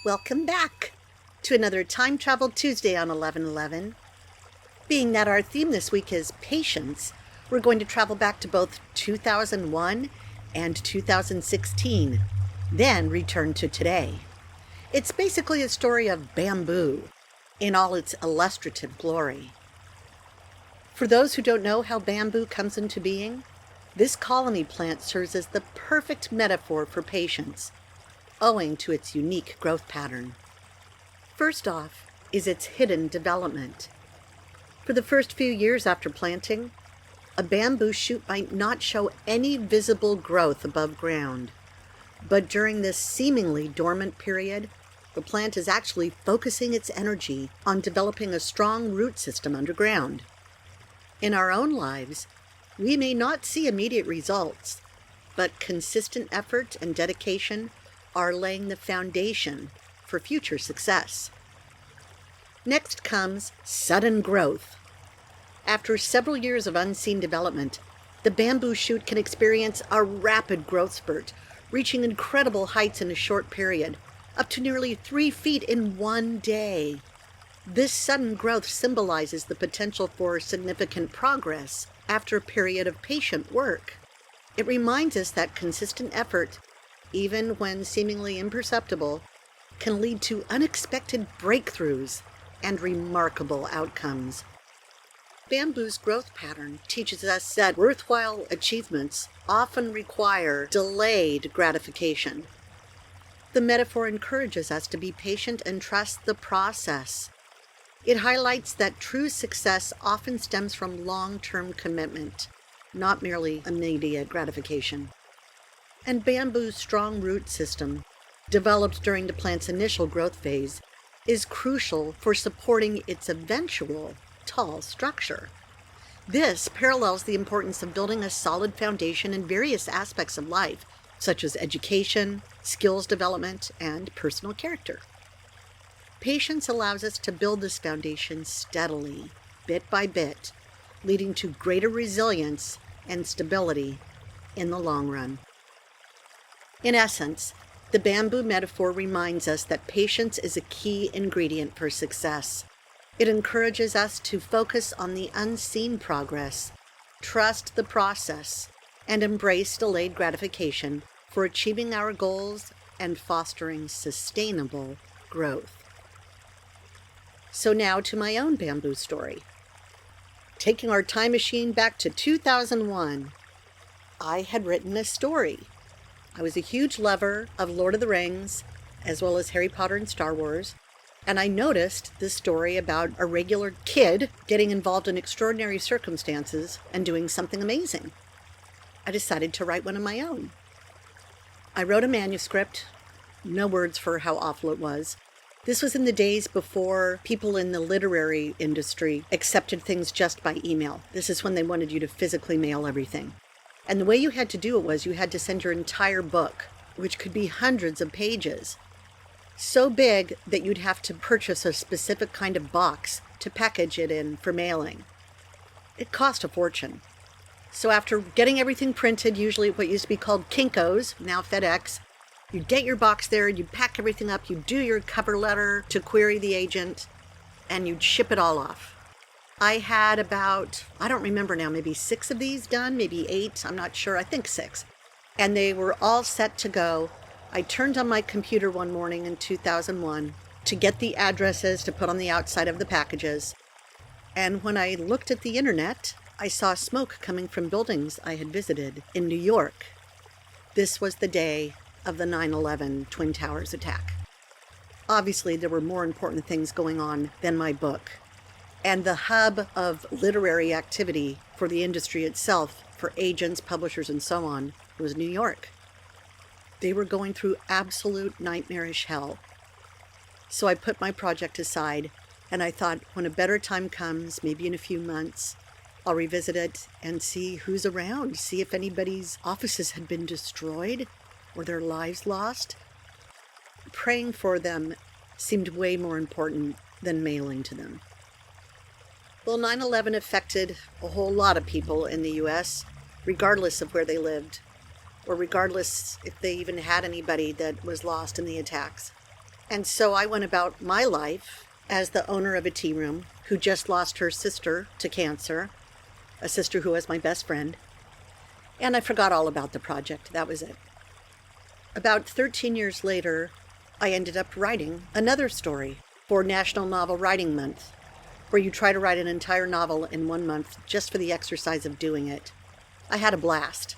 Welcome back to another Time Travel Tuesday on 11/11. Being that our theme this week is patience, we're going to travel back to both 2001 and 2016, then return to today. It's basically a story of bamboo in all its illustrative glory. For those who don't know how bamboo comes into being, this colony plant serves as the perfect metaphor for patience, owing to its unique growth pattern. First off is its hidden development. For the first few years after planting, a bamboo shoot might not show any visible growth above ground. But during this seemingly dormant period, the plant is actually focusing its energy on developing a strong root system underground. In our own lives, we may not see immediate results, but consistent effort and dedication are laying the foundation for future success. Next comes sudden growth. After several years of unseen development, the bamboo shoot can experience a rapid growth spurt, reaching incredible heights in a short period, up to nearly 3 feet in one day. This sudden growth symbolizes the potential for significant progress after a period of patient work. It reminds us that consistent effort, even when seemingly imperceptible, can lead to unexpected breakthroughs and remarkable outcomes. Bamboo's growth pattern teaches us that worthwhile achievements often require delayed gratification. The metaphor encourages us to be patient and trust the process. It highlights that true success often stems from long-term commitment, not merely immediate gratification. And bamboo's strong root system, developed during the plant's initial growth phase, is crucial for supporting its eventual tall structure. This parallels the importance of building a solid foundation in various aspects of life, such as education, skills development, and personal character. Patience allows us to build this foundation steadily, bit by bit, leading to greater resilience and stability in the long run. In essence, the bamboo metaphor reminds us that patience is a key ingredient for success. It encourages us to focus on the unseen progress, trust the process, and embrace delayed gratification for achieving our goals and fostering sustainable growth. So now to my own bamboo story. Taking our time machine back to 2001, I had written a story. I was a huge lover of Lord of the Rings, as well as Harry Potter and Star Wars, and I noticed this story about a regular kid getting involved in extraordinary circumstances and doing something amazing. I decided to write one of my own. I wrote a manuscript, no words for how awful it was. This was in the days before people in the literary industry accepted things just by email. This is when they wanted you to physically mail everything. And the way you had to do it was you had to send your entire book, which could be hundreds of pages, so big that you'd have to purchase a specific kind of box to package it in for mailing. It cost a fortune. So after getting everything printed, usually what used to be called Kinko's, now FedEx, you'd get your box there, you'd pack everything up, you'd do your cover letter to query the agent, and you'd ship it all off. I had about, I don't remember now, maybe 6 of these done, maybe 8, I'm not sure, I think 6. And they were all set to go. I turned on my computer one morning in 2001 to get the addresses to put on the outside of the packages. And when I looked at the internet, I saw smoke coming from buildings I had visited in New York. This was the day of the 9/11 Twin Towers attack. Obviously, there were more important things going on than my book. And the hub of literary activity for the industry itself, for agents, publishers, and so on, was New York. They were going through absolute nightmarish hell. So I put my project aside, and I thought, when a better time comes, maybe in a few months, I'll revisit it and see who's around, see if anybody's offices had been destroyed or their lives lost. Praying for them seemed way more important than mailing to them. Well, 9/11 affected a whole lot of people in the U.S., regardless of where they lived, or regardless if they even had anybody that was lost in the attacks. And so I went about my life as the owner of a tea room who just lost her sister to cancer, a sister who was my best friend. And I forgot all about the project. That was it. About 13 years later, I ended up writing another story for National Novel Writing Month, where you try to write an entire novel in 1 month just for the exercise of doing it. I had a blast.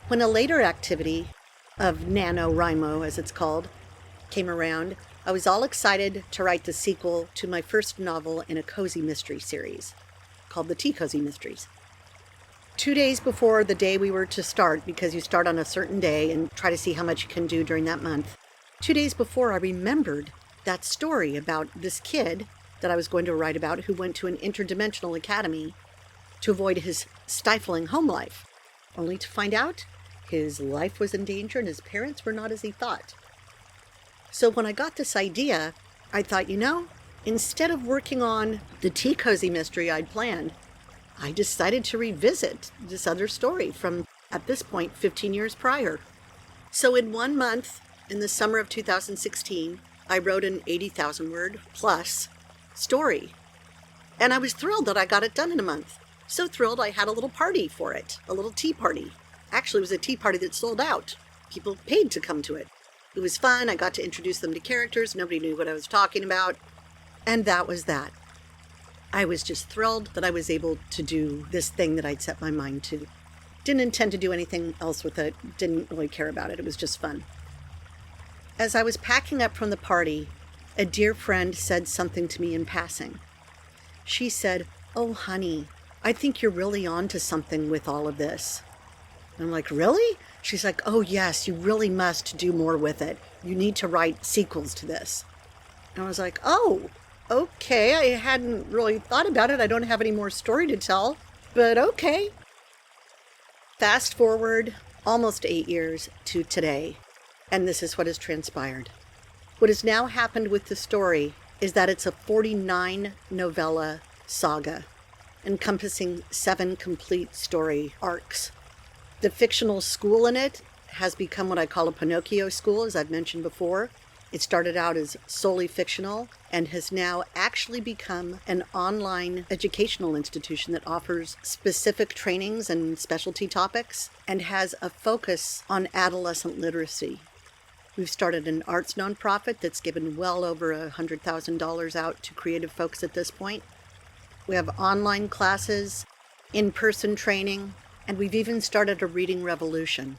When a later activity of NaNoWriMo, as it's called, came around, I was all excited to write the sequel to my first novel in a cozy mystery series called the Tea Cozy Mysteries. 2 days before the day we were to start, because you start on a certain day and try to see how much you can do during that month, 2 days before I remembered that story about this kid that I was going to write about who went to an interdimensional academy to avoid his stifling home life, only to find out his life was in danger and his parents were not as he thought. So when I got this idea, I thought, instead of working on the Tea Cozy mystery I'd planned, I decided to revisit this other story from, at this point, 15 years prior. So in 1 month, in the summer of 2016, I wrote an 80,000 word plus story. And I was thrilled that I got it done in a month. So thrilled I had a little party for it, a little tea party. Actually, it was a tea party that sold out. People paid to come to it. It was fun. I got to introduce them to characters. Nobody knew what I was talking about. And that was that. I was just thrilled that I was able to do this thing that I'd set my mind to. Didn't intend to do anything else with it. Didn't really care about it. It was just fun. As I was packing up from the party, a dear friend said something to me in passing. She said, "Oh, honey, I think you're really on to something with all of this." And I'm like, "Really?" She's like, "Oh, yes, you really must do more with it. You need to write sequels to this." And I was like, "Oh, okay, I hadn't really thought about it. I don't have any more story to tell, but okay." Fast forward almost 8 years to today, and this is what has transpired. What has now happened with the story is that it's a 49 novella saga encompassing 7 complete story arcs. The fictional school in it has become what I call a Pinocchio school, as I've mentioned before. It started out as solely fictional and has now actually become an online educational institution that offers specific trainings and specialty topics and has a focus on adolescent literacy. We've started an arts nonprofit that's given well over $100,000 out to creative folks at this point. We have online classes, in-person training, and we've even started a reading revolution,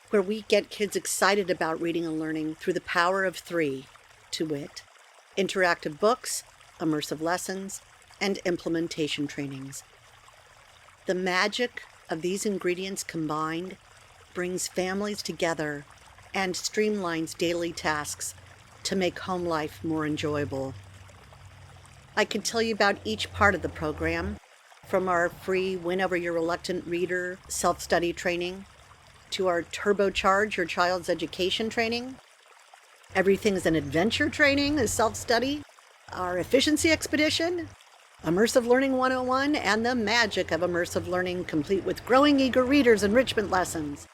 where we get kids excited about reading and learning through the power of 3, to wit, interactive books, immersive lessons, and implementation trainings. The magic of these ingredients combined brings families together and streamlines daily tasks to make home life more enjoyable. I could tell you about each part of the program, from our free Win Over Your Reluctant Reader self-study training, to our Turbocharge Your Child's Education training. Everything's an Adventure training, a self-study, our Efficiency Expedition, Immersive Learning 101, and the magic of immersive learning complete with Growing Eager Readers enrichment lessons.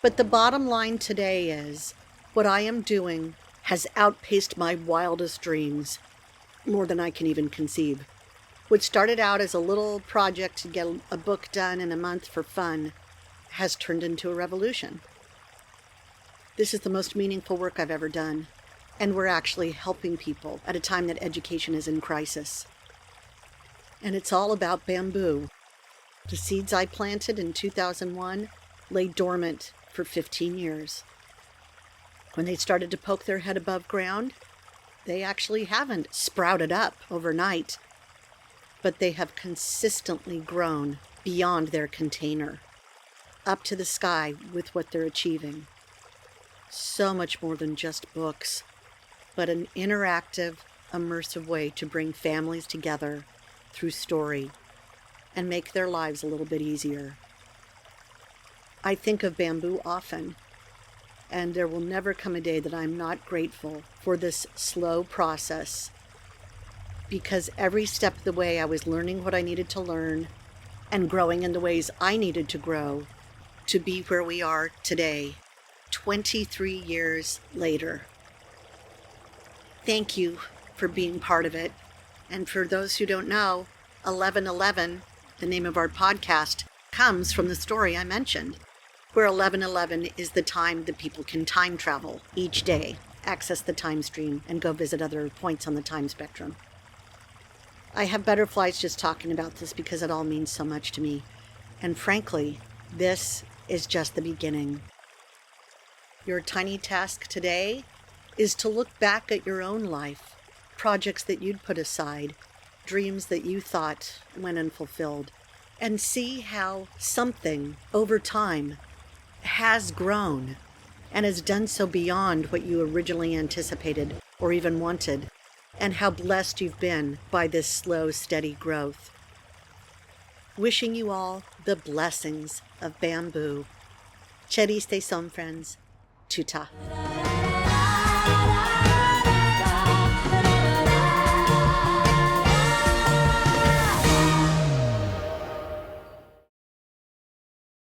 But the bottom line today is, what I am doing has outpaced my wildest dreams, more than I can even conceive. What started out as a little project to get a book done in a month for fun has turned into a revolution. This is the most meaningful work I've ever done, and we're actually helping people at a time that education is in crisis. And it's all about bamboo. The seeds I planted in 2001 lay dormant for 15 years. When they started to poke their head above ground, they actually haven't sprouted up overnight, but they have consistently grown beyond their container, up to the sky with what they're achieving. So much more than just books, but an interactive, immersive way to bring families together through story and make their lives a little bit easier. I think of bamboo often, and there will never come a day that I'm not grateful for this slow process, because every step of the way I was learning what I needed to learn and growing in the ways I needed to grow to be where we are today, 23 years later. Thank you for being part of it. And for those who don't know, 1111, the name of our podcast, comes from the story I mentioned, where 1111 is the time that people can time travel each day, access the time stream, and go visit other points on the time spectrum. I have butterflies just talking about this because it all means so much to me. And frankly, this is just the beginning. Your tiny task today is to look back at your own life, projects that you'd put aside, dreams that you thought went unfulfilled, and see how something over time has grown and has done so beyond what you originally anticipated or even wanted, and how blessed you've been by this slow, steady growth. Wishing you all the blessings of bamboo. Cheriste son, friends. Tuta.